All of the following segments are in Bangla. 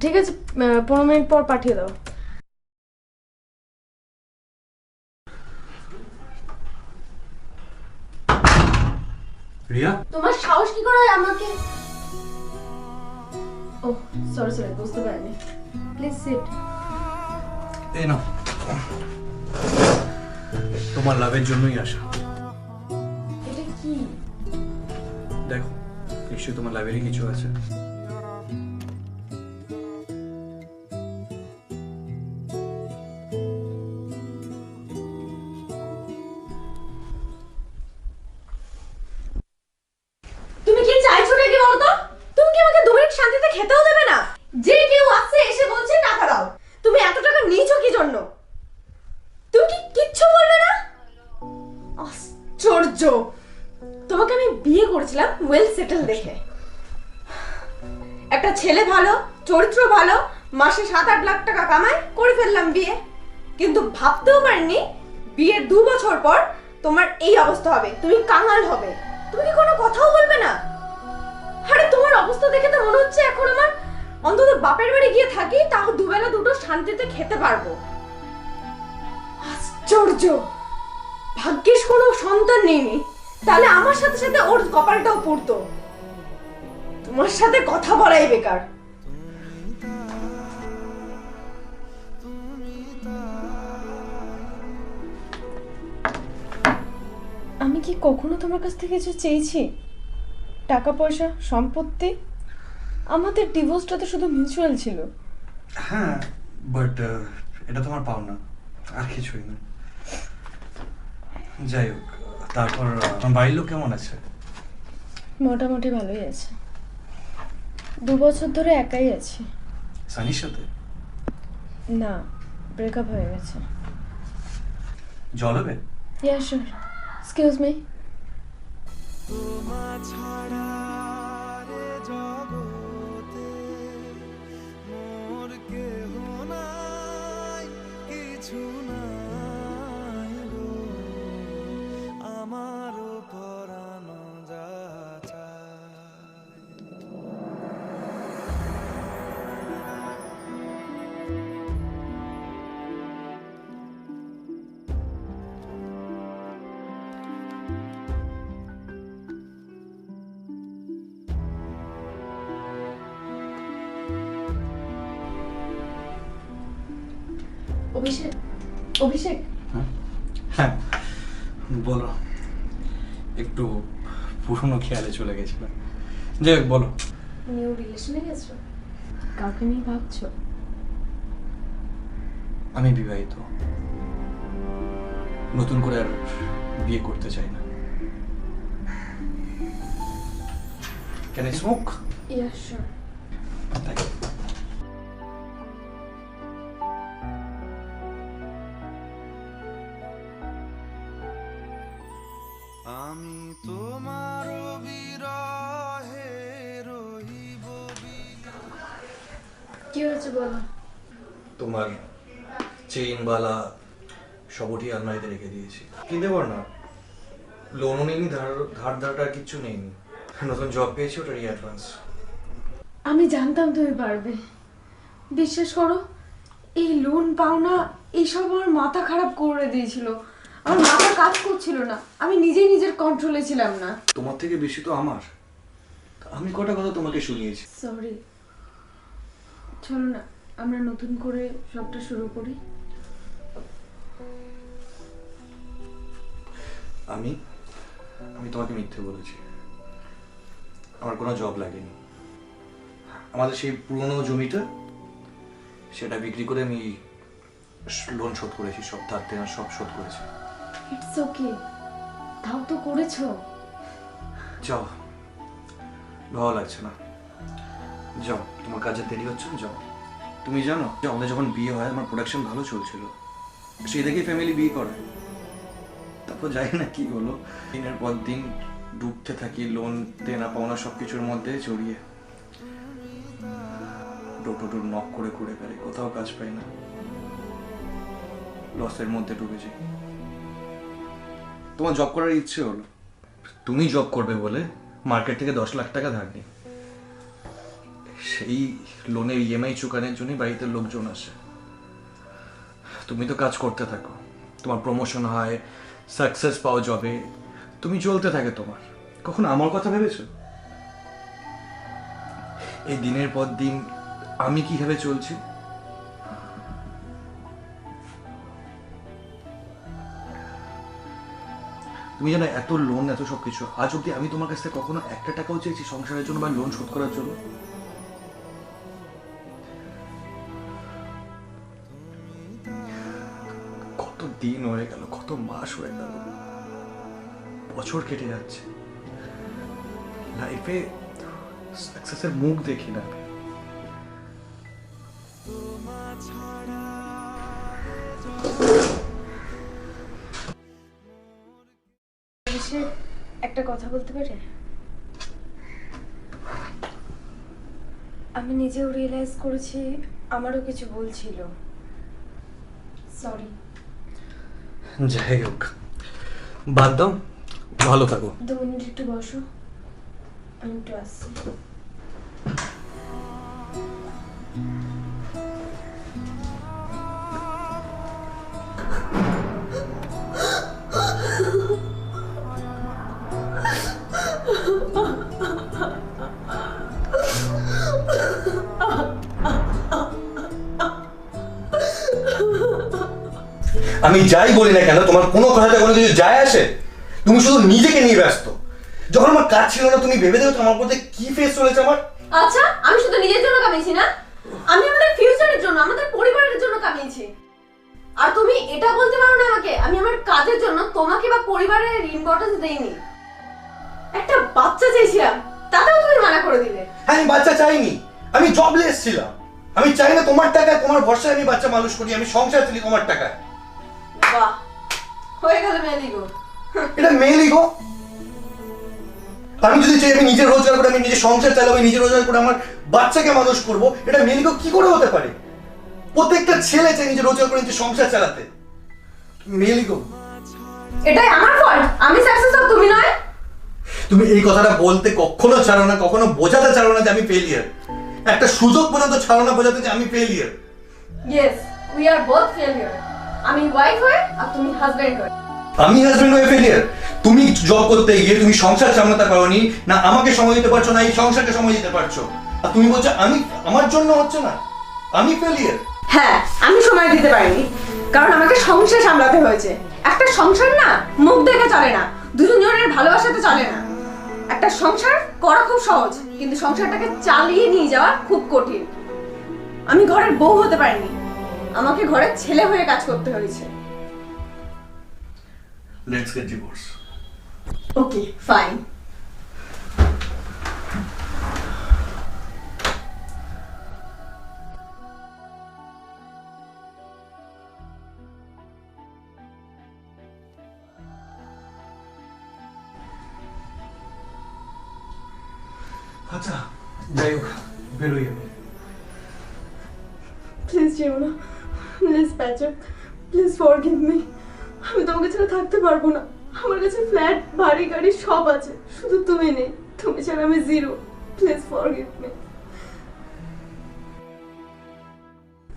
ঠিক আছে, 15 মিনিট পর পাঠিয়ে দাও। রিয়া, তোমার সাহস কি করে হয় আমাকে? ও সরি সরি, বুঝতে পারিনি। Please sit. এই নাও, তোমার লাভের জন্যই আসা। এটা কি? দেখো, নিশ্চয়ই তোমার লাভেরই কিছু আছে। তুমি কি চাইছো নাকি বলতো? তুমি কি আমাকে 2 মিনিট শান্তিতে খেতেও দেবে না? যে কেউ আসছে এসে বলছে টাকা দাও। তুমি এত টাকা নিয়েছো কি জন্য? তুমি কি কিচ্ছু বলবে না? আশ্চর্য! তোমাকে আমি বিয়ে করেছিলাম ওয়েল সেটেল দেখে। একটা ছেলে ভালো, চরিত্র ভালো, মাসে 7-8 লাখ টাকা কামায়, করে ফেললাম বিয়ে। কিন্তু ভাবতেও পারিনি বিয়ের 2 বছর পর তোমার এই অবস্থা হবে, তুমি কাঙাল হবে। তুমি কি কোনো কথাও বলবে না? আরে তোমার অবস্থা দেখে তো মনে হচ্ছে এখন আমার অন্তত বাপের বাড়ি গিয়ে থাকি, তাও দুবেলা দুটো শান্তিতে খেতে পারবো। আশ্চর্য! ভাগ্যিস কোনো সন্তান নেইনি, তাহলে আমার সাথে সাথে ওর কপালটাও পড়তো। তোমার সাথে কথা বলাই বেকার। আমি কি কখনো তোমার কাছ থেকে কিছু চেয়েছি? টাকা পয়সা, সম্পত্তি? আমাদের ডিভোর্সটা তো শুধু মিউচুয়াল ছিল। হ্যাঁ, বাট এটা তোমার পাওনা, আর কিছুই না। যাই হোক, তারপর আমার বাড়ির লোক কেমন আছে? মোটামুটি ভালোই আছে। 2 বছর ধরে একাই আছি। সানির সাথে? না, ব্রেকআপ হয়ে গেছে। জল হবে? Ya sure. Excuse me. Abhishek, Abhishek. হ্যাঁ, বলো। একটু পুরনো খেয়ালে চলে গেছিলাম। যাই হোক, বলো। নিউ রিলেশনে গেছো? কাউকে নিয়ে ভাবছো? আমি বিবাহিত, নতুন করে আর বিয়ে করতে চাই না। Can I smoke? Yeah sure. Thank you. আমি তোমার বিরহে রহিব। কি হয়েছে বলো? তোমার চেইন বালা সবটি আলমারিতে রেখে দিয়েছি, কিনতে পার না। লোনও নেইনি, ধারটা কিচ্ছু নেইনি। নতুন জব পেয়েছি, ওটারই অ্যাডভান্স। আমি জানতাম তুমি পারবে। বিশ্বাস করো, এই লোন পাওনা এইসব আমার মাথা খারাপ করে দিয়েছিল। আমার মাথা কাজ করছিল না, আমি নিজেই নিজের কন্ট্রোলে ছিলাম না। তোমার থেকে বেশি তো আমার। আমি কটা কথা তোমাকে শুনিয়েছি। সরি। চলো না, আমরা নতুন করে সবটা শুরু করি। আমি আমি তোমাকে মিথ্যে বলেছি। আমার কোনো জব লাগেনি। আমাদের সেই পুরনো জমিটা, সেটা বিক্রি করে আমি লোন শোধ করেছি, সব ধার দেনা সব শোধ করেছি। ইটস ওকে, তাও তো করেছো। যাও, ভালো লাগছে না, যাও, তোমার কাজে দেরি হচ্ছে না, যাও। তুমি জানো যে আমাদের যখন বিয়ে হয় আমার প্রোডাকশন ভালো চলছিল, সেই দেখেই ফ্যামিলি বিয়ে করে। তারপর যাই না কি হলো, দিনের পর দিন ডুবতে থাকি লোন দেনা পাওনা সবকিছুর মধ্যে জড়িয়ে। ডোর নক করে ঘুরে বেড়াই, কোথাও কাজ পাই না, লসের মধ্যে ডুবে যাই। তোমার জব করার ইচ্ছে হলো, তুমি জব করবে বলে মার্কেট থেকে 10 লাখ টাকা ধার নিই। সেই লোনের ইএমআই চুকানোর জন্যই বাড়িতে লোকজন আসে। তুমি তো কাজ করতে থাকো, তোমার প্রমোশন হয়, সাকসেস পাও জবে, তুমি চলতে থাকে তোমার। কখনো আমার কথা ভেবেছো? এই দিনের পর দিন আমি কিভাবে চলছি? তুমি জানো এত লোন, এত সবকিছু, আজ অব্দি আমি তোমার কাছ থেকে কখনো একটা টাকাও চেয়েছি সংসারের জন্য বা লোন শোধ করার জন্য? কত দিন হয়ে গেল, কত মাস হয়ে গেল, বছর কেটে যাচ্ছে, লাইফে সাকসেসের মুখ দেখি না। একটা কথা বলতে পারে? আমি নিজেও রিয়েলাইজ করেছি আমারও কিছু ভুল ছিল। সরি। যাই হোক, বাদ দাও, ভালো থাকো। 2 মিনিট একটু বসো, আমি একটু আসছি। আমি যাই বলি না কেন, তোমার কোনো কথাতে কোনো কিছু যায় আসে? তুমি শুধু নিজেকে নিয়ে ব্যস্ত। যখন আমার কাজ ছিল না, তুমি ভেবে দেখো আমার মধ্যে কি ফেস চলেছে আমার। আচ্ছা, আমি শুধু নিজের জন্য কামিয়েছি না, আমি আমাদের ফিউচারের জন্য, আমাদের পরিবারের জন্য কামিয়েছি। আর তুমি এটা বলতে পারো না আমাকে আমি আমার কাজের জন্য তোমাকে বা পরিবারের ইম্পর্টেন্স দেইনি। একটা বাচ্চা চেয়েছিলাম, তাতেও তুমি মানা করে দিলে। হ্যাঁ, আমি বাচ্চা চাইনি, আমি জবলেস ছিলাম। আমি চাই না তোমার টাকায়, তোমার ভরসায় আমি বাচ্চা মানুষ করি, আমি সংসার চলি তোমার টাকায়। বাহ, হয়ে গেল মেলিগো। এটা মেলিগো? আমি যদি চাই আমি নিজের রোজগার করে, আমি নিজের সংসার চালাবো, নিজের রোজগার করে আমার বাচ্চাকে মানুষ করব, এটা মেলিগো কি করে হতে পারে? প্রত্যেকটা ছেলে চাই নিজের রোজগার করে নিজের সংসার চালাতে। মেলিগো, এটাই আমার ফল্ট, আমি সাকসেস হব, তুমি নয়। তুমি এই কথাটা বলতে কখনো ছাড়ো না, কখনো বোঝাতে ছাড়ো না যে আমি ফেলিয়ার। একটা সুযোগ পর্যন্ত ছাড়ো না বোঝাতে যে আমি failure. Yes, we are both failure. আমি ওয়াইফ হয়ে আর তুমি হাজবেন্ড হয়ে। আমি হাজবেন্ড হয়ে ফেলিয়ার? তুমি জব করতে গিয়ে তুমি সংসার সামলাতে পারোনি, না আমাকে সময় দিতে পারছো, না এই সংসারকে সময় দিতে পারছো, আর তুমি বলছো আমি, আমার জন্য হচ্ছে না, আমি ফেলিয়ার? হ্যাঁ, আমি সময় দিতে পারিনি কারণ আমাকে সংসার সামলাতে হয়েছে। একটা সংসার না মুখ দেখে চলে না, দুজনের ভালোবাসাতে চলে না। একটা সংসার করা খুব সহজ, কিন্তু সংসারটাকে চালিয়ে নিয়ে যাওয়া খুব কঠিন। আমি ঘরের বউ হতে পারিনি, আমাকে ঘরের ছেলে হয়ে কাজ করতে হয়েছে। Let's get divorce. Okay, fine. আচ্ছা, যাই হোক, বেরোই আমি। প্লিজ যেও না, please patch up, please forgive me. আমি তোমাকে ছাড়া থাকতে পারবো না। আমার কাছে ফ্ল্যাট, বাড়ি, গাড়ি সব আছে, শুধু তুমি নেই। তুমি ছাড়া আমি zero. Please forgive me,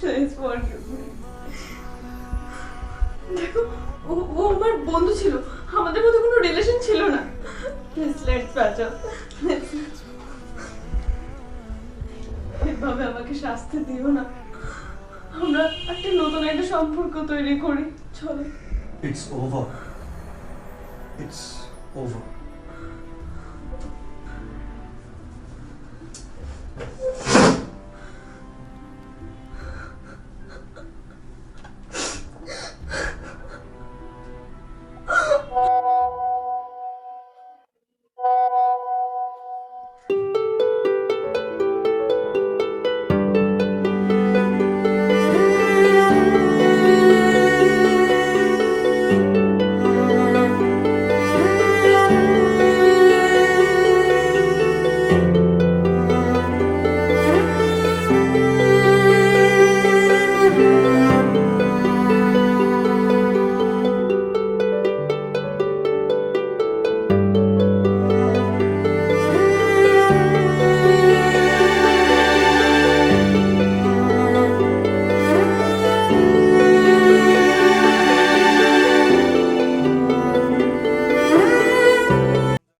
please forgive me. দেখো, ও আমার বন্ধু ছিল, আমাদের মধ্যে কোনো রিলেশন ছিল না। Please let's patch up. এভাবে আমাকে শাস্তি দিও না। আমরা একটা নতুন একটা সম্পর্ক তৈরি করি, চলো। It's over. It's over.